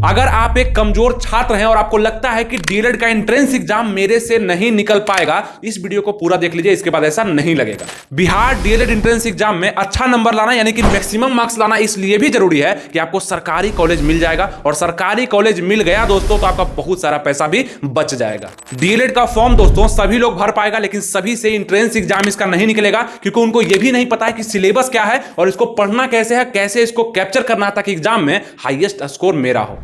अगर आप एक कमजोर छात्र हैं और आपको लगता है कि डीएलएड का एंट्रेंस एग्जाम मेरे से नहीं निकल पाएगा, इस वीडियो को पूरा देख लीजिए, इसके बाद ऐसा नहीं लगेगा। बिहार डीएलएड एंट्रेंस एग्जाम में अच्छा नंबर लाना यानी कि मैक्सिमम मार्क्स लाना इसलिए भी जरूरी है कि आपको सरकारी कॉलेज मिल जाएगा, और सरकारी कॉलेज मिल गया दोस्तों तो आपका बहुत सारा पैसा भी बच जाएगा। डीएलएड का फॉर्म दोस्तों सभी लोग भर पाएगा, लेकिन सभी से एंट्रेंस एग्जाम इसका नहीं निकलेगा, क्योंकि उनको यह भी नहीं पता है कि सिलेबस क्या है और इसको पढ़ना कैसे है, कैसे इसको कैप्चर करना ताकि एग्जाम में हाईएस्ट स्कोर मेरा हो।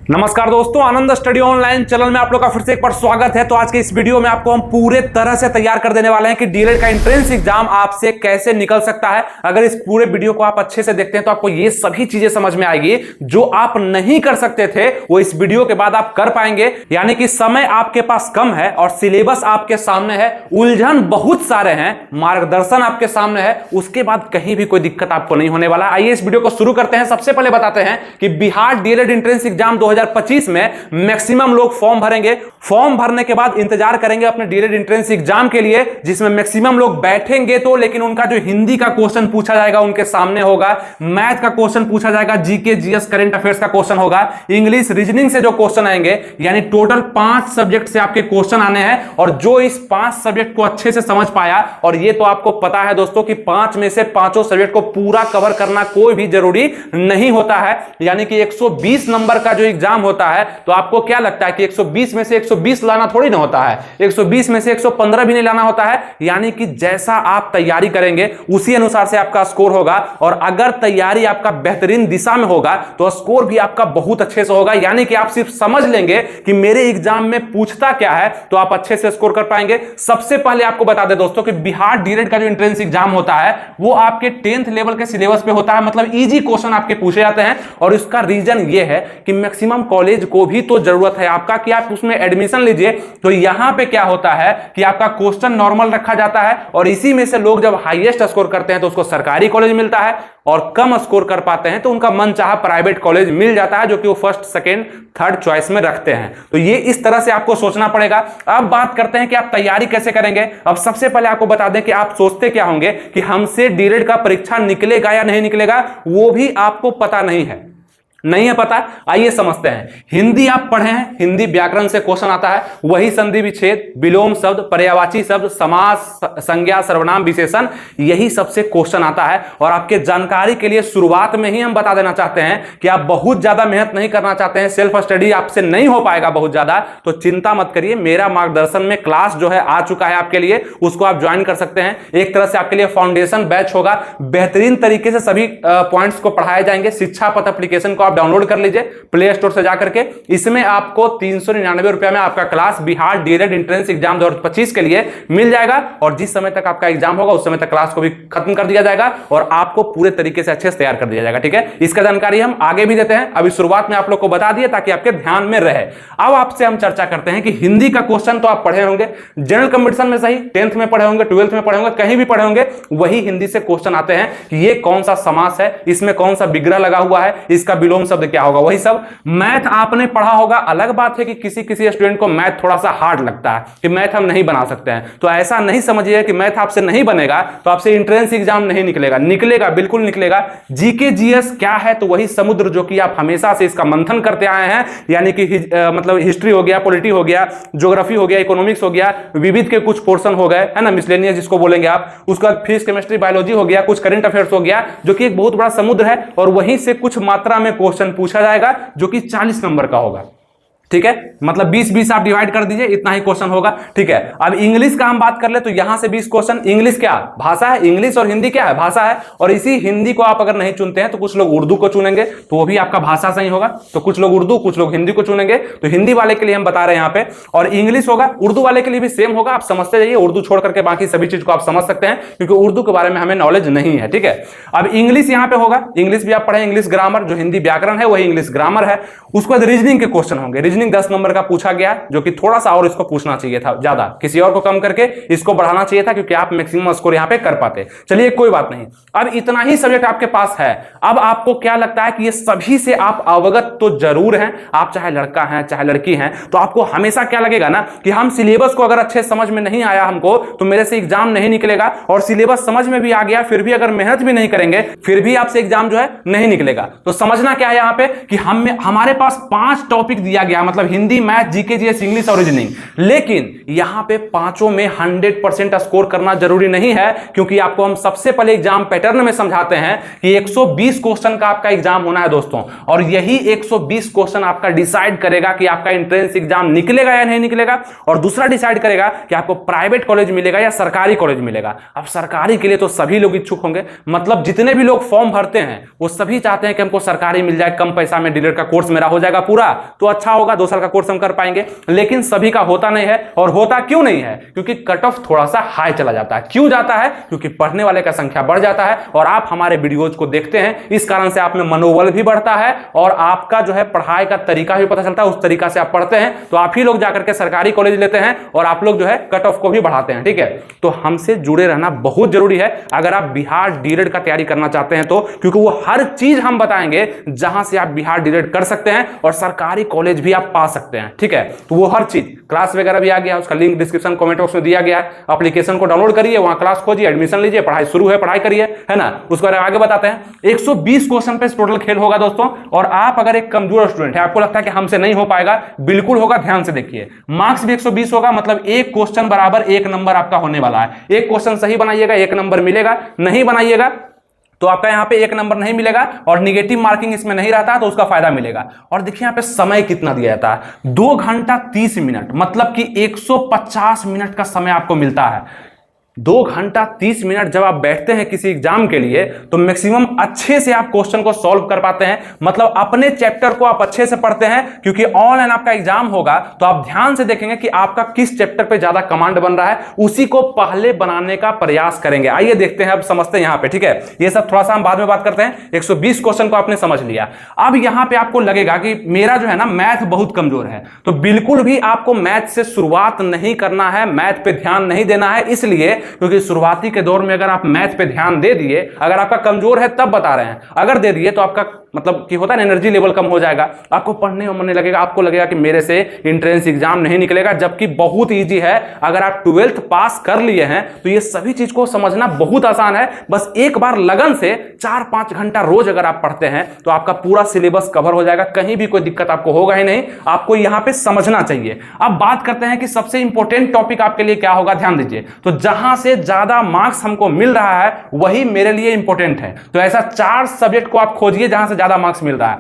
नमस्कार दोस्तों, आनंद स्टडी ऑनलाइन चैनल में आप लोग का फिर से एक बार स्वागत है। तो आज के इस वीडियो में आपको हम पूरे तरह से तैयार कर देने वाले हैं कि डीएलएड का एंट्रेंस एग्जाम आपसे कैसे निकल सकता है। अगर इस पूरे वीडियो को आप अच्छे से देखते हैं तो आपको ये सभी चीजें समझ में आएगी जो आप नहीं कर सकते थे, वो इस वीडियो के बाद आप कर पाएंगे। यानी कि समय आपके पास कम है और सिलेबस आपके सामने है, उलझन बहुत सारे हैं, मार्गदर्शन आपके सामने है, उसके बाद कहीं भी कोई दिक्कत आपको नहीं होने वाला। आइए इस वीडियो को शुरू करते हैं। सबसे पहले बताते हैं कि बिहार डीएलएड एंट्रेंस एग्जाम 2025 में मैक्सिमम लोग फॉर्म भरेंगे। फॉर्म भरने के बाद इंतजार करेंगे अपने डीएलएड एंट्रेंस एग्जाम के लिए, जिसमें मैक्सिमम लोग बैठेंगे तो, लेकिन उनका जो हिंदी का क्वेश्चन पूछा जाएगा उनके सामने होगा, मैथ का क्वेश्चन पूछा जाएगा, जीके जीएस करंट अफेयर्स का क्वेश्चन होगा, इंग्लिश रीजनिंग से जो क्वेश्चन आएंगे, यानी टोटल 5 सब्जेक्ट से आपके क्वेश्चन आने हैं। और जो इस 5 सब्जेक्ट को अच्छे से समझ पाया, और ये तो आपको पता है दोस्तों कि 5 में से 5 सब्जेक्ट को पूरा कवर करना कोई भी जरूरी नहीं होता है। यानी कि 120 नंबर का जो एग्जाम होता है, तो आपको क्या लगता है कि 120 में से 120 लाना थोड़ी ना होता है, 120 में से 115 भी नहीं लाना होता है। यानी कि जैसा आप तैयारी करेंगे उसी अनुसार से आपका स्कोर होगा, और अगर तैयारी आपका बेहतरीन दिशा में होगा तो स्कोर भी आपका बहुत अच्छे से होगा। यानी कि आप सिर्फ समझ लेंगे कि मेरे एग्जाम में पूछता क्या है तो आप अच्छे से स्कोर कर पाएंगे। सबसे पहले आपको बता दें दोस्तों कि बिहार डीएलएड का जो एंट्रेंस एग्जाम होता है वो आपके 10th लेवल के सिलेबस पे होता है, मतलब इजी क्वेश्चन आपके पूछे जाते हैं। और इसका रीजन ये है कि मैक्सिमम कॉलेज को भी तो जरूरत है आपका कि आप उसमें एडमिशन लीजिए। तो यहां पे क्या होता है कि आपका क्वेश्चन नॉर्मल रखा जाता है, और इसी में से लोग जब हाईएस्ट स्कोर करते हैं तो उसको सरकारी कॉलेज मिलता है, और कम स्कोर कर पाते हैं तो उनका मनचाहा प्राइवेट कॉलेज मिल जाता है, जो कि वो फर्स्ट सेकंड थर्ड चॉइस में रखते हैं। तो ये इस तरह से आपको सोचना पड़ेगा। अब बात करते हैं कि आप तैयारी कैसे करेंगे। अब सबसे पहले आपको बता दें कि आप सोचते क्या होंगे कि हमसे डीएलएड का परीक्षा निकलेगा या नहीं निकलेगा, वो भी आपको पता नहीं है पता। आइए समझते हैं। हिंदी आप पढ़े हैं, हिंदी व्याकरण से क्वेश्चन आता है, वही संधि विच्छेद, विलोम शब्द, पर्यायवाची शब्द, समास, संज्ञा, सर्वनाम, विशेषण, यही सबसे क्वेश्चन आता है। और आपके जानकारी के लिए शुरुआत में ही हम बता देना चाहते हैं कि आप बहुत ज्यादा मेहनत नहीं करना चाहते हैं, सेल्फ स्टडी आपसे नहीं हो पाएगा बहुत ज्यादा, तो चिंता मत करिए। मेरा मार्गदर्शन में क्लास जो है आ चुका है आपके लिए, उसको आप ज्वाइन कर सकते हैं। एक तरह से आपके लिए फाउंडेशन बैच होगा, बेहतरीन तरीके से सभी पॉइंट्स को पढ़ाए जाएंगे। शिक्षा पथ एप्लीकेशन को डाउनलोड कर लीजिए प्ले स्टोर से जाकर के। इसमें आपको 399 रुपए में आपका class Bihar DElEd entrance exam 2025 के लिए मिल जाएगा, और जिस समय तक आपका एग्जाम होगा उस समय तक क्लास को भी खत्म कर दिया जाएगा और आपको पूरे तरीके से अच्छे से तैयार कर दिया जाएगा। ठीक है, इसका जानकारी हम आगे भी देते हैं, अभी शुरुआत में आप लोग को बता दिए ताकि आपके ध्यान में रहे। अब आपसे हम चर्चा करते हैं कि हिंदी का क्वेश्चन तो आप पढ़े होंगे, जनरल कंपटीशन में सही, 10th में पढ़े होंगे, 12th में पढ़े होंगे, कहीं भी पढ़े होंगे, वही हिंदी से क्वेश्चन आते हैं कि ये कौन सा समास है, इसमें कौन सा विग्रह लगा हुआ है, इसका विलोम शब्द क्या होगा, वही सब। मैथ आपने पढ़ा होगा। अलग बात है कि किसी स्टूडेंट को मैथ थोड़ा सा हार्ड लगता है कि मैथ हम नहीं बना सकते हैं, तो ऐसा नहीं समझिए कि मैथ आपसे नहीं बनेगा तो आपसे एंट्रेंस एग्जाम नहीं निकलेगा। निकलेगा, बिल्कुल निकलेगा। जीके जीएस क्या है, तो वही समुद्र जो कि आप हमेशा से इसका मंथन करते आए हैं, यानी कि मतलब हिस्ट्री हो गया, पॉलिटी हो गया, ज्योग्राफी हो गया, इकोनॉमिक्स हो गया, विविध के कुछ पोर्शन हो गए, है ना, मिसलेनियस जिसको बोलेंगे आप, उसका फिजिक्स, केमिस्ट्री, बायोलॉजी हो गया, कुछ करंट अफेयर्स हो गया, जो कि एक बहुत बड़ा समुद्र है, और वहीं से कुछ मात्रा में क्वेश्चन पूछा जाएगा जो कि 40 नंबर का होगा। ठीक है, मतलब 20-20 आप डिवाइड कर दीजिए, इतना ही क्वेश्चन होगा। ठीक है, अब इंग्लिश का हम बात कर ले तो यहां से 20 क्वेश्चन। इंग्लिश क्या भाषा है, इंग्लिश और हिंदी क्या है, भाषा है। और इसी हिंदी को आप अगर नहीं चुनते हैं तो कुछ लोग उर्दू को चुनेंगे, तो वो भी आपका भाषा सही होगा। तो कुछ लोग उर्दू, कुछ लोग हिंदी को चुनेंगे, तो हिंदी वाले के लिए हम बता रहे हैं यहां पे। और इंग्लिश होगा, उर्दू वाले के लिए भी सेम होगा, आप समझते जाइए, उर्दू छोड़ करके बाकी सभी चीज को आप समझ सकते हैं, क्योंकि उर्दू के बारे में हमें नॉलेज नहीं है। ठीक है, अब इंग्लिश यहां पे होगा, इंग्लिश भी आप पढ़े, इंग्लिश ग्रामर, जो हिंदी व्याकरण है वही इंग्लिश ग्रामर है। उसके बाद रीजनिंग के क्वेश्चन होंगे। रीजनिंग रीजनिंग 10 नंबर का पूछा गया, जो कि थोड़ा सा और इसको पूछना चाहिए था, ज्यादा किसी और को कम करके इसको बढ़ाना चाहिए था, क्योंकि आप मैक्सिमम स्कोर यहां पे कर पाते। चलिए कोई बात नहीं, अब इतना ही सब्जेक्ट आपके पास है। अब आपको क्या लगता है कि ये सभी से आप अवगत तो जरूर हैं, आप चाहे लड़का हैं चाहे लड़की हैं, तो आपको हमेशा क्या लगेगा ना कि हम सिलेबस को अगर अच्छे समझ में नहीं आया हमको, तो मेरे से एग्जाम नहीं निकलेगा, और सिलेबस समझ में भी आ गया फिर भी अगर मेहनत भी नहीं करेंगे फिर भी आपसे एग्जाम जो है नहीं निकलेगा। तो समझना क्या है यहां पे कि हमारे पास 5 टॉपिक दिया गया, मतलब Hindi, math, GK, GS, English और रीजनिंग, लेकिन यहां पे पांचों में 100% स्कोर करना जरूरी नहीं है, क्योंकि आपको हम सबसे पहले एग्जाम पैटर्न में समझाते हैं कि 120 क्वेश्चन का आपका एग्जाम होना है दोस्तों, और यही 120 क्वेश्चन आपका डिसाइड करेगा कि आपका एंट्रेंस एग्जाम निकलेगा या नहीं निकलेगा, और दूसरा डिसाइड करेगा कि आपको प्राइवेट कॉलेज मिलेगा या सरकारी कॉलेज मिलेगा। अब सरकारी के लिए तो सभी लोग इच्छुक होंगे, मतलब जितने भी लोग फॉर्म भरते हैं वो सभी चाहते हैं कि हमको सरकारी मिल जाए, कम पैसा में डीलर का कोर्स मेरा हो जाएगा पूरा, तो अच्छा होगा, 2 साल का कोर्स हम कर पाएंगे। लेकिन सभी का होता नहीं है, और होता क्यों नहीं है? क्योंकि कट ऑफ थोड़ा सा हाई चला जाता है। क्यों जाता है? क्योंकि पढ़ने वाले का संख्या बढ़ जाता है, और आप हमारे वीडियोज को देखते हैं, इस कारण से आप में मनोबल भी बढ़ता है, और आपका जो है पढ़ाई का तरीका भी पता चलता है, उस तरीका से आप पढ़ते हैं, तो आप ही लोग जाकर के सरकारी कॉलेज लेते हैं, और आप लोग जो है कट ऑफ को भी बढ़ाते हैं। ठीक है, तो हमसे जुड़े रहना बहुत जरूरी है अगर आप बिहार डीएलएड का तैयारी करना चाहते हैं तो, क्योंकि वो हर चीज हम बताएंगे जहां से आप बिहार डीएलएड कर सकते हैं और सरकारी कॉलेज भी आप पा सकते हैं। ठीक है, तो वो हर चीज, क्लास वगैरह भी आ गया, उसका लिंक डिस्क्रिप्शन कमेंट बॉक्स में दिया गया है। एप्लीकेशन को डाउनलोड करिए, वहां क्लास खोजिए, एडमिशन लीजिए, पढ़ाई शुरू है, पढ़ाई करिए, है ना। उसको आगे बताते हैं। 120 क्वेश्चन पे टोटल खेल होगा दोस्तों, और आप अगर एक कमजोर स्टूडेंट है, आपको लगता है कि हमसे नहीं हो पाएगा, बिल्कुल होगा। ध्यान से देखिए, मार्क्स भी 120 होगा, मतलब एक क्वेश्चन बराबर 1 नंबर आपका होने वाला है। एक क्वेश्चन सही बनाइएगा 1 नंबर मिलेगा, नहीं बनाइएगा तो आपका यहाँ पे 1 नंबर नहीं मिलेगा, और निगेटिव मार्किंग इसमें नहीं रहता तो उसका फायदा मिलेगा। और देखिए यहाँ पे समय कितना दिया जाता है, 2 घंटा 30 मिनट, मतलब कि 150 मिनट का समय आपको मिलता है। 2 घंटा 30 मिनट जब आप बैठते हैं किसी एग्जाम के लिए, तो मैक्सिमम अच्छे से आप क्वेश्चन को सॉल्व कर पाते हैं, मतलब अपने चैप्टर को आप अच्छे से पढ़ते हैं, क्योंकि ऑनलाइन आपका एग्जाम होगा तो आप ध्यान से देखेंगे कि आपका किस चैप्टर पे ज्यादा कमांड बन रहा है, उसी को पहले बनाने का प्रयास करेंगे। आइए देखते हैं, अब समझते हैं यहाँ पे। ठीक है, ये सब थोड़ा सा हम बाद में बात करते हैं। 120 क्वेश्चन को आपने समझ लिया। अब यहाँ पे आपको लगेगा कि मेरा जो है ना मैथ बहुत कमजोर है, तो बिल्कुल भी आपको मैथ से शुरुआत नहीं करना है, मैथ पे ध्यान नहीं देना है, इसलिए क्योंकि शुरुआती के दौर में अगर आप मैथ पे ध्यान दे दिए, अगर आपका कमजोर है तब बता रहे हैं, अगर दे दिए तो आपका मतलब कि होता है ना एनर्जी लेवल कम हो जाएगा, आपको पढ़ने में मन नहीं लगेगा, आपको लगेगा कि मेरे से एंट्रेंस एग्जाम नहीं निकलेगा, जबकि बहुत इजी है। अगर आप 12th पास कर लिए हैं तो ये सभी चीज को समझना बहुत आसान है। बस एक बार लगन से 4-5 घंटा रोज अगर आप पढ़ते हैं तो आपका पूरा सिलेबस कवर हो जाएगा, कहीं भी कोई दिक्कत आपको होगा ही नहीं। आपको यहां पे समझना चाहिए। अब बात करते हैं कि सबसे इंपॉर्टेंट टॉपिक आपके लिए क्या होगा, ध्यान दीजिए। तो जहां से ज्यादा मार्क्स हमको मिल रहा है वही मेरे लिए इंपॉर्टेंट है। तो ऐसा 4 सब्जेक्ट को आप खोजिए जहां से ज्यादा मार्क्स मिल रहा है।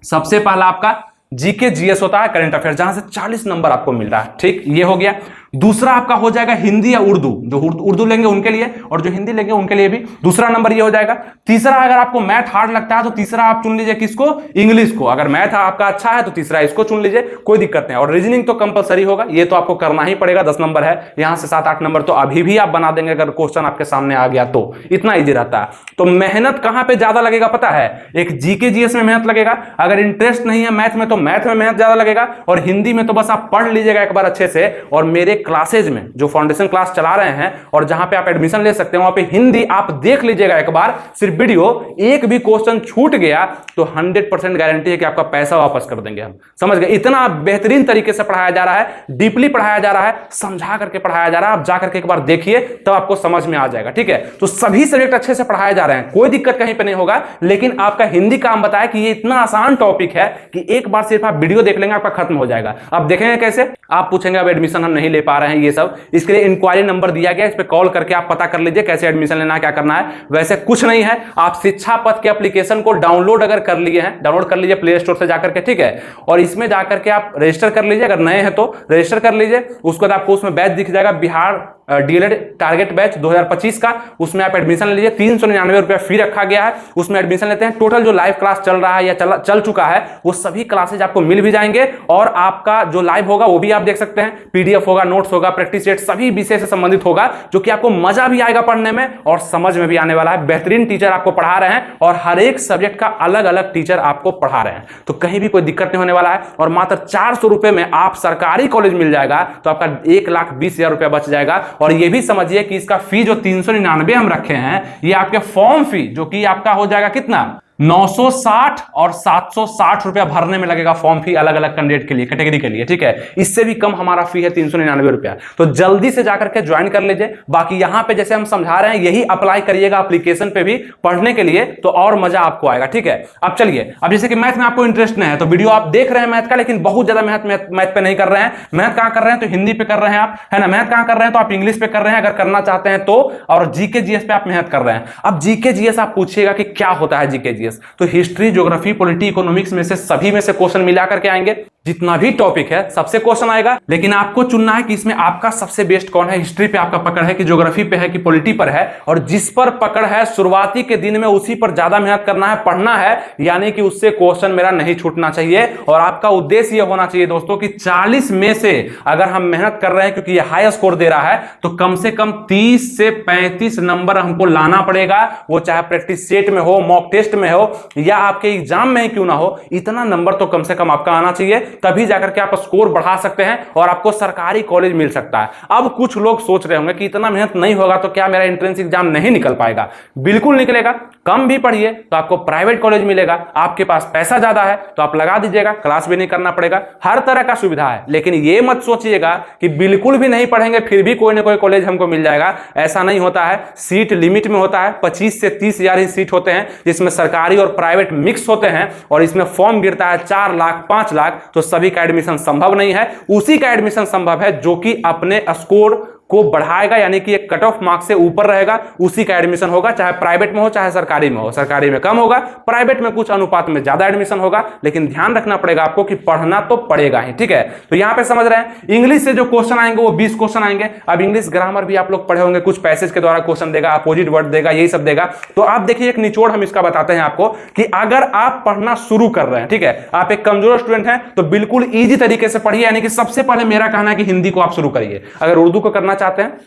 सबसे पहला आपका जीके जीएस होता है, करंट अफेयर, जहां से 40 नंबर आपको मिल रहा है। ठीक, ये हो गया। दूसरा आपका हो जाएगा हिंदी या उर्दू, जो उर्दू लेंगे उनके लिए और जो हिंदी लेंगे उनके लिए भी दूसरा नंबर ये हो जाएगा। तीसरा, अगर आपको मैथ हार्ड लगता है तो तीसरा आप चुन लीजिए किसको, इंग्लिश को। अगर मैथ आपका अच्छा है तो तीसरा इसको चुन लीजिए, कोई दिक्कत नहीं। और रीजनिंग तो कंपलसरी होगा, ये तो आपको करना ही पड़ेगा, 10 नंबर है, यहां से 7-8 नंबर तो अभी भी आप बना देंगे अगर क्वेश्चन आपके सामने आ गया तो। इतना ईजी रहता है। तो मेहनत कहां पर ज्यादा लगेगा पता है, एक जीके जीएस में मेहनत लगेगा, अगर इंटरेस्ट नहीं है मैथ में तो मैथ में मेहनत ज्यादा लगेगा, और हिंदी में तो बस आप पढ़ लीजिएगा एक बार अच्छे से। और मेरे क्लासेज में जो फाउंडेशन क्लास चला रहे हैं और जहां पे आप एडमिशन ले सकते हैं, वहां पे हिंदी आप देख लीजिएगा एक बार सिर्फ वीडियो, एक भी क्वेश्चन छूट गया तो 100% गारंटी है कि आपका पैसा वापस कर देंगे हम। समझ गए? इतना बेहतरीन तरीके से पढ़ाया जा रहा है, डीपली पढ़ाया जा रहा है, समझा करके पढ़ाया जा रहा है। आप जाकर के एक बार देखिए तब आपको समझ में आ जाएगा। ठीक है, तो सभी सब्जेक्ट अच्छे से पढ़ाए जा रहे हैं, कोई दिक्कत कहीं पे नहीं होगा। लेकिन आपका हिंदी का हम बताया कि ये इतना आसान टॉपिक है कि एक बार सिर्फ आप वीडियो देख लेंगे आपका खत्म हो जाएगा। अब देखेंगे कैसे, आप पूछेंगे अब एडमिशन हम नहीं ले पा रहे हैं, ये सब इसके लिए इंक्वायरी नंबर दिया गया, इस पे कॉल करके आप पता कर लीजिए कैसे एडमिशन लेना है, क्या करना है। वैसे कुछ नहीं है, आप शिक्षा पथ के एप्लीकेशन को डाउनलोड अगर कर लिए हैं, डाउनलोड कर लीजिए प्ले स्टोर से जाकर के। ठीक है, और इसमें जाकर के आप रजिस्टर कर लीजिए, अगर नए हैं तो रजिस्टर कर लीजिए। उसके बाद आपको उसमें बैच दिख जाएगा, बिहार डीएलएड टारगेट बैच 2025 का, उसमें आप एडमिशन ले लीजिए। 399 रुपया फी रखा गया है, उसमें एडमिशन लेते हैं। टोटल जो लाइव क्लास चल रहा है या चल चुका है वो सभी क्लासेज आपको मिल भी जाएंगे, और आपका जो लाइव होगा वो भी आप देख सकते हैं। पीडीएफ होगा, नोट्स होगा, प्रैक्टिस सेट सभी विषय से संबंधित होगा, जो कि आपको मजा भी आएगा पढ़ने में और समझ में भी आने वाला है। बेहतरीन टीचर आपको पढ़ा रहे हैं और हर एक सब्जेक्ट का अलग अलग टीचर आपको पढ़ा रहे हैं, तो कहीं भी कोई दिक्कत नहीं होने वाला है। और मात्र 400 रुपए में आप सरकारी कॉलेज मिल जाएगा, तो आपका 1,20,000 रुपया बच जाएगा। और यह भी समझिए कि इसका फी जो 399 हम रखे हैं, ये आपके फॉर्म फी जो कि आपका हो जाएगा कितना, 960 और 760 रुपया भरने में लगेगा फॉर्म फी, अलग अलग कैंडिडेट के लिए, कैटेगरी के लिए, ठीक है। इससे भी कम हमारा फी है 399 रुपया। तो जल्दी से जाकर के ज्वाइन कर लीजिए। बाकी यहां पे जैसे हम समझा रहे हैं यही अप्लाई करिएगा एप्लीकेशन पे भी पढ़ने के लिए, तो और मजा आपको आएगा, ठीक है। अब चलिए, अब जैसे कि मैथ में आपको इंटरेस्ट नहीं है तो वीडियो आप देख रहे हैं मैथ का, लेकिन बहुत ज्यादा मैथ पे नहीं कर रहे हैं। मैथ कहां कर रहे हैं, तो हिंदी पे कर रहे हैं आप, है ना। मैथ कहां कर रहे हैं, तो आप इंग्लिश पे कर रहे हैं अगर करना चाहते हैं तो, और जीके जीएस पे आप मेहनत कर रहे हैं। अब जीके जीएस आप पूछिएगा कि क्या होता है जीके जीएस, तो हिस्ट्री, ज्योग्राफी, पॉलिटी, इकोनॉमिक्स में से सभी में से क्वेश्चन मिला करके आएंगे। जितना भी टॉपिक है सबसे क्वेश्चन आएगा, लेकिन आपको चुनना है कि इसमें आपका सबसे बेस्ट कौन है। हिस्ट्री पे आपका पकड़ है कि ज्योग्राफी पे है कि पॉलिटी पर है, और जिस पर पकड़ है शुरुआती के दिन में उसी पर ज्यादा मेहनत करना है, पढ़ना है, यानी कि उससे क्वेश्चन मेरा नहीं छूटना चाहिए। और आपका उद्देश्य यह होना चाहिए दोस्तों कि 40 में से अगर हम मेहनत कर रहे हैं, क्योंकि ये हाई स्कोर दे रहा है, तो कम से कम 30 से 35 नंबर हमको लाना पड़ेगा। वो चाहे प्रैक्टिस सेट में हो, मॉक टेस्ट में हो, या आपके एग्जाम में क्यों ना हो, इतना नंबर तो कम से कम आपका आना चाहिए, तभी जाकर के आप स्कोर बढ़ा सकते हैं और आपको सरकारी कॉलेज मिल सकता है। अब कुछ लोग सोच रहे होंगे कि इतना मेहनत नहीं होगा तो क्या मेरा एंट्रेंस एग्जाम नहीं निकल पाएगा। बिल्कुल निकलेगा। कम भी पढ़िए तो आपको प्राइवेट कॉलेज मिलेगा, आपके पास पैसा ज्यादा है तो आप लगा दीजिएगा, क्लास भी नहीं करना पड़ेगा, हर तरह का सुविधा है। लेकिन यह मत सोचिएगा कि बिल्कुल भी नहीं पढ़ेंगे फिर भी कोई ना कोई कॉलेज हमको मिल जाएगा, ऐसा नहीं होता है। सीट लिमिट में होता है, 25 से 30 हजार ही सीट होते हैं, जिसमें सरकारी और प्राइवेट मिक्स होते हैं, और इसमें फॉर्म गिरता है 4 लाख 5 लाख, तो सभी का एडमिशन संभव नहीं है। उसी का एडमिशन संभव है जो कि अपने स्कोर को बढ़ाएगा, यानी कि एक कट ऑफ मार्क्स से ऊपर रहेगा, उसी का एडमिशन होगा, चाहे प्राइवेट में हो चाहे सरकारी में हो। सरकारी में कम होगा, प्राइवेट में कुछ अनुपात में ज्यादा एडमिशन होगा, लेकिन ध्यान रखना पड़ेगा आपको कि पढ़ना तो पड़ेगा ही, ठीक है। तो यहां पे समझ रहे हैं इंग्लिश से जो क्वेश्चन आएंगे वो 20 क्वेश्चन आएंगे। अब इंग्लिश ग्रामर भी आप लोग पढ़े होंगे, कुछ पैसेज के द्वारा क्वेश्चन देगा, अपोजिट वर्ड देगा, यही सब देगा। तो आप देखिए एक निचोड़ हम इसका बताते हैं आपको कि अगर आप पढ़ना शुरू कर रहे हैं, ठीक है, आप एक कमजोर स्टूडेंट हैं, तो बिल्कुल ईजी तरीके से पढ़िए। यानी कि सबसे पहले मेरा कहना है कि हिंदी को आप शुरू करिए। अगर उर्दू को करना चाहते हैं,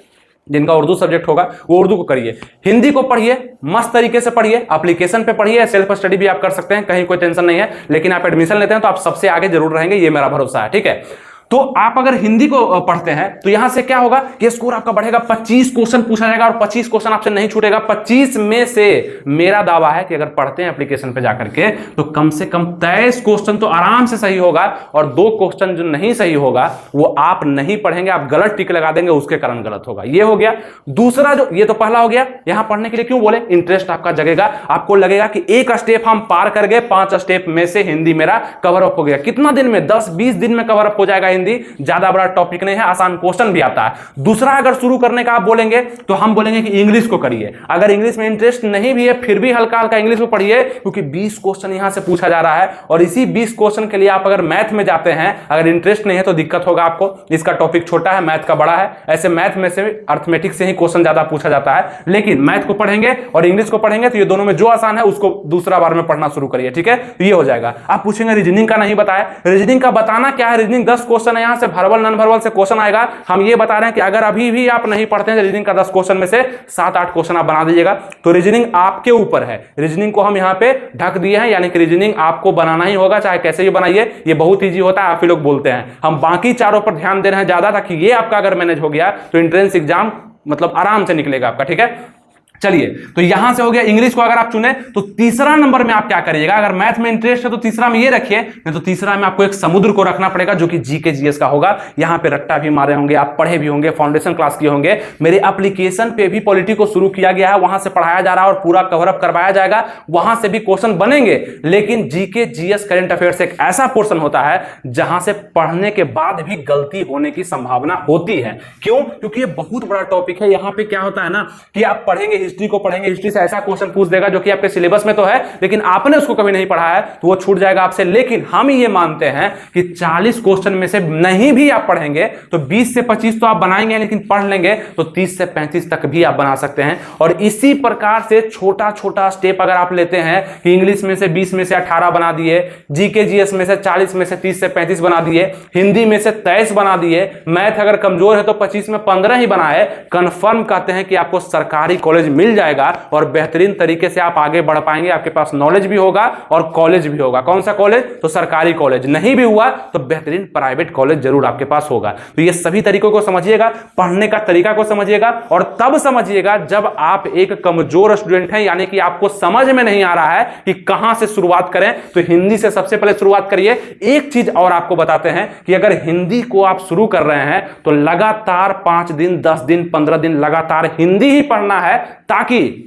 जिनका उर्दू सब्जेक्ट होगा वो उर्दू को करिए। हिंदी को पढ़िए, मस्त तरीके से पढ़िए, एप्लीकेशन पे पढ़िए, सेल्फ स्टडी भी आप कर सकते हैं, कहीं कोई टेंशन नहीं है। लेकिन आप एडमिशन लेते हैं तो आप सबसे आगे जरूर रहेंगे, ये मेरा भरोसा है, ठीक है। तो आप अगर हिंदी को पढ़ते हैं तो यहां से क्या होगा कि स्कोर आपका बढ़ेगा। 25 क्वेश्चन पूछा जाएगा और 25 क्वेश्चन आपसे नहीं छूटेगा। 25 में से मेरा दावा है कि अगर पढ़ते हैं एप्लीकेशन पे जाकर के तो कम से कम 23 क्वेश्चन तो आराम से सही होगा, और 2 क्वेश्चन जो नहीं सही होगा वो आप नहीं पढ़ेंगे, आप गलत टिक लगा देंगे, उसके कारण गलत होगा। ये हो गया। दूसरा जो, ये तो पहला हो गया, यहां पढ़ने के लिए क्यों बोले, इंटरेस्ट आपका जगेगा। आपको लगेगा कि एक स्टेप हम पार कर गए, 5 स्टेप में से हिंदी मेरा कवर अप हो गया। कितना दिन में, 10-20 दिन में कवर अप हो जाएगा हिंदी। ज्यादा बड़ा टॉपिक नहीं है, आसान क्वेश्चन भी आता है। दूसरा, अगर शुरू करने का आप बोलेंगे तो हम बोलेंगे कि इंग्लिश को करिए। अगर इंग्लिश में इंटरेस्ट नहीं भी है फिर भी हल्का हल्का इंग्लिश को पढ़िए, क्योंकि 20 क्वेश्चन यहां से पूछा जा रहा है, और इसी 20 क्वेश्चन के लिए आप अगर मैथ में जाते हैं, अगर इंटरेस्ट नहीं है तो दिक्कत होगा आपको। इसका टॉपिक छोटा है, मैथ का बड़ा है। ऐसे मैथ में से अर्थमेटिक से ही क्वेश्चन ज्यादा पूछा जाता है, लेकिन मैथ को पढ़ेंगे और इंग्लिश को पढ़ेंगे तो ये दोनों में जो आसान है उसको दूसरा बार में पढ़ना शुरू करिए, ठीक है। तो ये हो जाएगा। आप पूछेंगे रीजनिंग का नहीं बताया, रीजनिंग का बताना क्या है। रीजनिंग 10 क्वेश्चन है, यहां से वर्बल नॉन वर्बल से क्वेश्चन आएगा। हम ये बता रहे हैं कि अगर अभी भी आप नहीं पढ़ते हैं रीजनिंग का 10 क्वेश्चन में से 7-8 क्वेश्चन आप बना दीजिएगा। तो रीजनिंग आपके ऊपर है, रीजनिंग को हम यहां पे ढक दिए हैं, यानी कि रीजनिंग आपको बनाना ही होगा, चाहे कैसे भी बनाइए। ये बहुत ईजी होता है, आप ही लोग बोलते हैं। हम बाकी चारों पर ध्यान दे रहे हैं ज्यादा, ताकि ये आपका अगर मैनेज हो गया तो एंट्रेंस एग्जाम मतलब आराम से निकलेगा आपका, ठीक है। चलिए, तो यहां से हो गया। इंग्लिश को अगर आप चुने तो तीसरा नंबर में आप क्या करिएगा, अगर मैथ में इंटरेस्ट है तो तीसरा में ये रखिए, नहीं तो तीसरा में आपको एक समुद्र को रखना पड़ेगा, जो कि जीके जीएस का होगा। यहां पे रट्टा भी मारे होंगे, आप पढ़े भी होंगे, फाउंडेशन क्लास किए होंगे। मेरे एप्लीकेशन पे भी पॉलिटी को शुरू किया गया है, वहां से पढ़ाया जा रहा है और पूरा कवर अप करवाया जाएगा। वहां से भी क्वेश्चन बनेंगे, लेकिन जीके जीएस करंट अफेयर्स एक ऐसा पोर्शन होता है जहां से पढ़ने के बाद भी गलती होने की संभावना होती है। क्यों? क्योंकि ये बहुत बड़ा टॉपिक है। यहां पे क्या होता है ना कि आप पढ़ेंगे हिस्ट्री को पढ़ेंगे, हिस्ट्री से ऐसा क्वेश्चन पूछ देगा जो कि आपके सिलेबस में तो है लेकिन आपने उसको कभी नहीं पढ़ा है तो वो छूट जाएगा आपसे। लेकिन हम ये मानते हैं कि 40 क्वेश्चन में से नहीं भी आप पढ़ेंगे तो 20 से 25 तो आप बनाएंगे, लेकिन पढ़ लेंगे तो 30 से 35 तक भी आप बना सकते हैं। और इसी प्रकार से छोटा छोटा स्टेप अगर आप लेते हैं कि इंग्लिश में से 20 में से 18 बना दिए, जीके जीएस में से 40 में से 30 से 35 बना दिए, हिंदी में से 23 बना दिए, मैथ अगर कमजोर है तो 25 में 15 ही बनाए, कंफर्म कहते हैं कि आपको सरकारी कॉलेज मिल जाएगा और बेहतरीन तरीके से आप आगे बढ़ पाएंगे। आपके पास नॉलेज भी होगा और कॉलेज भी होगा। कौन सा कॉलेज? तो सरकारी कॉलेज। नहीं भी हुआ तो बेहतरीन प्राइवेट कॉलेज जरूर आपके पास होगा। तो ये सभी तरीकों को समझिएगा, पढ़ने का तरीका को समझिएगा और तब समझिएगा जब आप एक कमजोर स्टूडेंट हैं, यानी कि आपको समझ में नहीं आ रहा है कि कहां से शुरुआत करें, तो हिंदी से सबसे पहले शुरुआत करिए। एक चीज और आपको बताते हैं कि अगर हिंदी को आप शुरू कर रहे हैं तो लगातार 5 दिन 10 दिन 15 दिन लगातार हिंदी ही पढ़ना है, ताकि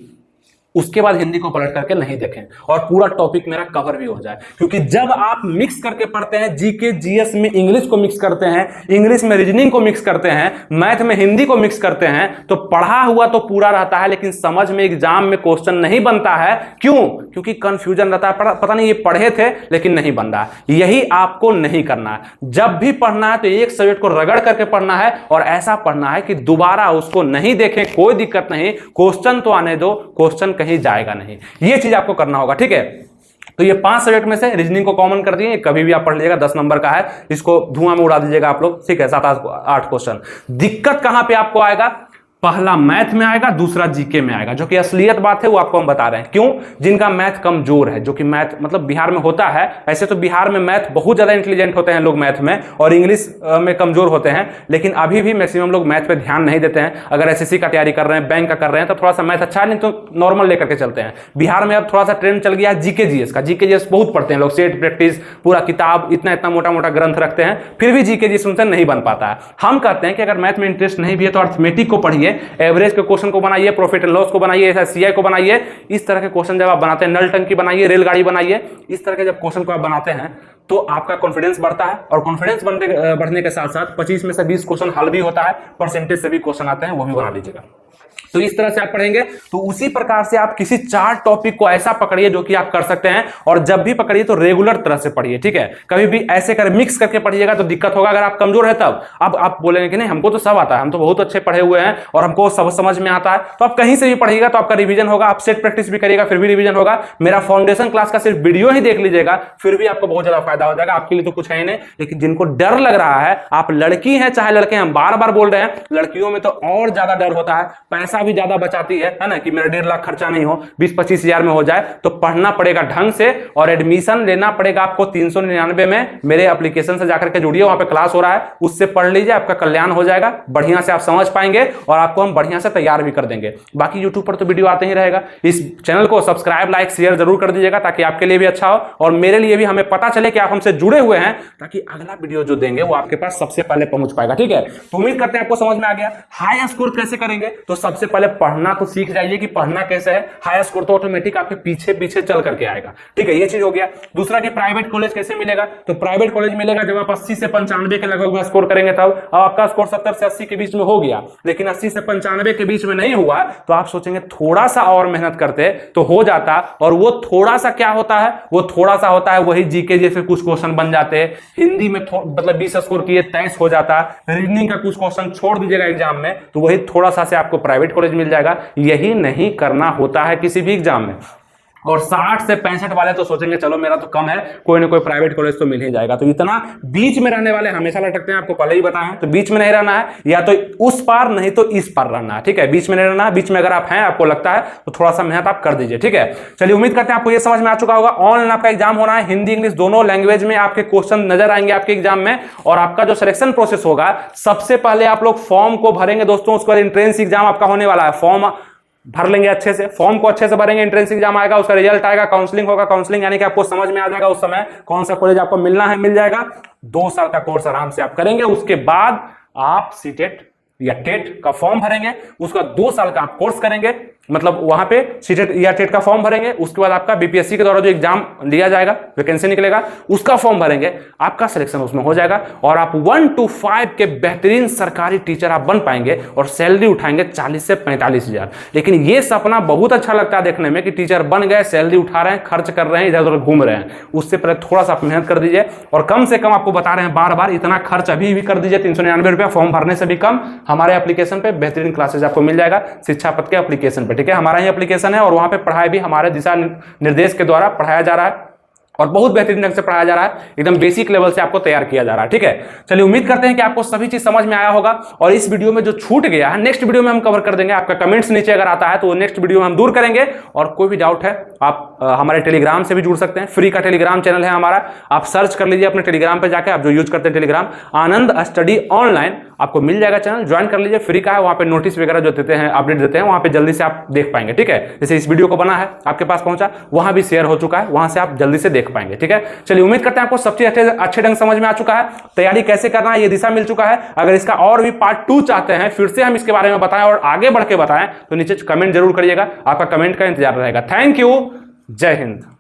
उसके बाद हिंदी को पलट करके नहीं देखें और पूरा टॉपिक मेरा कवर भी हो जाए। क्योंकि जब आप मिक्स करके पढ़ते हैं, जीके जीएस में इंग्लिश को मिक्स करते हैं, इंग्लिश में रीजनिंग को मिक्स करते हैं, मैथ में हिंदी को मिक्स करते हैं, तो पढ़ा हुआ तो पूरा रहता है लेकिन समझ में एग्जाम में क्वेश्चन नहीं बनता है। क्यों? क्योंकि कंफ्यूजन रहता है, पता नहीं ये पढ़े थे लेकिन नहीं बन रहा। यही आपको नहीं करना है। जब भी पढ़ना है तो एक सब्जेक्ट को रगड़ करके पढ़ना है और ऐसा पढ़ना है कि दोबारा उसको नहीं देखें, कोई दिक्कत नहीं, क्वेश्चन तो आने दो, क्वेश्चन कहीं जाएगा नहीं। ये चीज आपको करना होगा, ठीक है। तो ये 5 सब्जेक्ट में से रीजनिंग को कॉमन कर दिए, कभी भी आप पढ़ लीजिएगा, 10 नंबर का है, इसको धुआं में उड़ा दीजिएगा आप लोग, ठीक है। 7-8 क्वेश्चन। दिक्कत कहां पे आपको आएगा? पहला मैथ में आएगा, दूसरा जीके में आएगा, जो कि असलियत बात है वो आपको हम बता रहे हैं। क्यों? जिनका मैथ कमजोर है, जो कि मैथ मतलब बिहार में होता है, ऐसे तो बिहार में मैथ बहुत ज्यादा इंटेलिजेंट होते हैं लोग मैथ में, और इंग्लिश में कमजोर होते हैं, लेकिन अभी भी मैक्सिमम लोग मैथ पे ध्यान नहीं देते हैं। अगर एसएससी का तैयारी कर रहे हैं, बैंक का कर रहे हैं, तो थोड़ा सा मैथ अच्छा है, नहीं तो नॉर्मल लेकर के चलते हैं। बिहार में अब थोड़ा सा ट्रेंड चल गया है जीके जीएस का। जीके जीएस बहुत पढ़ते हैं लोग, सेट प्रैक्टिस पूरा किताब इतना इतना मोटा मोटा ग्रंथ रखते हैं, फिर भी जीके जीएस उनसे नहीं बन पाता है। हम कहते हैं कि अगर मैथ में इंटरेस्ट नहीं भी है तो अर्थमेटिक को पढ़िए, एवरेज के क्वेश्चन को बनाइए, प्रॉफिट एंड लॉस को बनाइए, एसआईसीआई को बनाइए। इस तरह के क्वेश्चन जब आप बनाते हैं, नल टंकी बनाइए, रेलगाड़ी बनाइए, इस तरह के जब क्वेश्चन को आप बनाते हैं तो आपका कॉन्फिडेंस बढ़ता है। और कॉन्फिडेंस बढ़ने के साथ साथ 25 में से 20 क्वेश्चन हल भी होता है, परसेंटेज से भी क्वेश्चन आते हैं, वो भी बना लीजिएगा। तो इस तरह से आप पढ़ेंगे। तो उसी प्रकार से आप किसी 4 टॉपिक को ऐसा पकड़िए जो कि आप कर सकते हैं, और जब भी पकड़िए तो रेगुलर तरह से पढ़िए, ठीक है। कभी भी ऐसे कर मिक्स करके पढ़िएगा तो दिक्कत होगा। अगर आप कमजोर है तब अब आप बोलेंगे कि नहीं हमको तो सब आता है, हम तो बहुत अच्छे पढ़े हुए हैं और हमको सब समझ में आता है, तो आप कहीं से भी पढ़िएगा तो आपका रिवीजन होगा। आप सेट प्रैक्टिस भी करिएगा फिर भी रिवीजन होगा। मेरा फाउंडेशन क्लास का सिर्फ वीडियो ही देख लीजिएगा, फिर भी आपको बहुत ज्यादा फायदा हो जाएगा। आपके लिए तो कुछ है ही नहीं, लेकिन जिनको डर लग रहा है, आप लड़की हैं चाहे लड़के हैं, हम बार बार बोल रहे हैं, लड़कियों में तो और ज्यादा डर होता है, पैसा भी ज्यादा बचाती है ना, कि मेरा 1.5 लाख खर्चा नहीं हो, 20-25 हजार में हो जाए। तो पढ़ना पड़ेगा ढंग से, और एडमिशन लेना पड़ेगा आपको 399 में। मेरे एप्लीकेशन से जाकर के जुड़िए, वहां पे क्लास हो रहा है, उससे पढ़ लीजिए, आपका कल्याण हो जाएगा, बढ़िया से आप समझ पाएंगे और आपको हम बढ़िया से तैयार भी कर देंगे। बाकी यूट्यूब पर तो वीडियो आते ही रहेगा। इस चैनल को सब्सक्राइब लाइक शेयर जरूर कर दीजिएगा, ताकि आपके लिए भी अच्छा हो और मेरे लिए भी, हमें पता चले कि आप हमसे जुड़े हुए हैं, ताकि अगला वीडियो जो देंगे वो आपके पास सबसे पहले पहुंच पाएगा, ठीक है। तो उम्मीद करते हैं आपको समझ में आ गया। हाई स्कोर कैसे करेंगे? तो सबसे पहले पढ़ना तो सीख जाइए कि पढ़ना कैसे है। हाई स्कोर तो ऑटोमेटिक आपके पीछे पीछे चल करके आएगा, ठीक है, ये चीज हो गया। दूसरा कि प्राइवेट कॉलेज कैसे मिलेगा? तो प्राइवेट कॉलेज मिलेगा जब आप 80 से 95 के लगभग में स्कोर करेंगे, तब आपका स्कोर 70 से 80 के बीच में हो गया, लेकिन 80 से 95 के बीच में नहीं हुआ, तो आप सोचेंगे थोड़ा सा और मेहनत करते तो हो जाता। और वो थोड़ा सा क्या होता है? वो थोड़ा सा होता है वही जीके जैसे कुछ क्वेश्चन बन जाते, हिंदी में मतलब 20 स्कोर किए 23 हो जाता, रीजनिंग का कुछ क्वेश्चन छोड़ दीजिएगा एग्जाम में, तो वही थोड़ा सा से आपको प्राइवेट कॉलेज मिल जाएगा। यही नहीं करना होता है किसी भी एग्जाम में। और 60 से 65 वाले तो सोचेंगे चलो मेरा तो कम है, कोई ना कोई प्राइवेट कॉलेज तो मिल ही जाएगा। तो इतना बीच में रहने वाले हमेशा लटकते हैं, आपको पहले ही बताया। तो बीच में नहीं रहना है, या तो उस पार नहीं तो इस पार रहना है, ठीक है। बीच में नहीं रहना है। बीच में अगर आप हैं, आपको लगता है, तो थोड़ा सा मेहनत आप कर दीजिए, ठीक है। चलिए, उम्मीद करते हैं आपको ये समझ में आ चुका होगा। ऑनलाइन आपका एग्जाम होना है, हिंदी इंग्लिश दोनों लैंग्वेज में आपके क्वेश्चन नजर आएंगे आपके एग्जाम में। और आपका जो सिलेक्शन प्रोसेस होगा, सबसे पहले आप लोग फॉर्म को भरेंगे दोस्तों, उसके बाद एंट्रेंस एग्जाम आपका होने वाला है। फॉर्म भर लेंगे अच्छे से, फॉर्म को अच्छे से भरेंगे, एंट्रेंस एग्जाम आएगा, उसका रिजल्ट आएगा, काउंसलिंग होगा। काउंसलिंग यानी कि आपको समझ में आ जाएगा उस समय कौन सा कॉलेज आपको मिलना है, मिल जाएगा। 2 साल का कोर्स आराम से आप करेंगे, उसके बाद आप सीटेट या टेट का फॉर्म भरेंगे, उसका 2 साल का आप कोर्स करेंगे, मतलब वहां पे सीटेट या टेट का फॉर्म भरेंगे, उसके बाद आपका बीपीएससी के द्वारा जो एग्जाम लिया जाएगा, वैकेंसी निकलेगा, उसका फॉर्म भरेंगे, आपका सिलेक्शन उसमें हो जाएगा और आप 1 to 5 के बेहतरीन सरकारी टीचर आप बन पाएंगे और सैलरी उठाएंगे 40 से 45 हजार। लेकिन ये सपना बहुत अच्छा लगता है देखने में कि टीचर बन गए, सैलरी उठा रहे हैं, खर्च कर रहे हैं, इधर उधर घूम रहे हैं। उससे पहले थोड़ा सा मेहनत कर दीजिए और कम से कम आपको बता रहे हैं बार बार, इतना खर्च अभी भी कर दीजिए, 399 रुपया फॉर्म भरने से भी कम। हमारे एप्लीकेशन पे बेहतरीन क्लासेज आपको मिल जाएगा, शिक्षा पथ के एप्लीकेशन पे, ठीक है। हमारा ही एप्लीकेशन है और वहां पे पढ़ाई भी हमारे दिशा निर्देश के द्वारा पढ़ाया जा रहा है और बहुत बेहतरीन ढंग से पढ़ाया जा रहा है, एकदम बेसिक लेवल से आपको तैयार किया जा रहा है, ठीक है। चलिए, उम्मीद करते हैं कि आपको सभी चीज समझ में आया होगा और इस वीडियो में जो छूट गया है नेक्स्ट वीडियो में हम कवर कर देंगे। आपका कमेंट्स नीचे अगर आता है तो नेक्स्ट वीडियो में हम दूर करेंगे और कोई भी डाउट है आप हमारे टेलीग्राम से भी जुड़ सकते हैं। फ्री का टेलीग्राम चैनल है हमारा, आप सर्च कर लीजिए अपने टेलीग्राम पे जाकर, आप जो यूज करते हैं टेलीग्राम, आनंद स्टडी ऑनलाइन, आपको मिल जाएगा चैनल, ज्वाइन कर लीजिए, फ्री का है। वहां पे नोटिस वगैरह जो देते हैं, अपडेट देते हैं, वहां पे जल्दी से आप देख पाएंगे, ठीक है। जैसे इस वीडियो को बना है आपके पास पहुंचा, वहां भी शेयर हो चुका है, वहां से आप जल्दी से देख पाएंगे, ठीक है। चलिए, उम्मीद करते हैं आपको सब चीज अच्छे ढंग समझ में आ चुका है, तैयारी कैसे करना है ये दिशा मिल चुका है। अगर इसका और भी पार्ट 2 चाहते हैं, फिर से हम इसके बारे में बताएं और आगे बढ़ के बताएं, तो नीचे कमेंट जरूर करिएगा, आपका कमेंट का इंतजार रहेगा। थैंक यू, जय हिंद।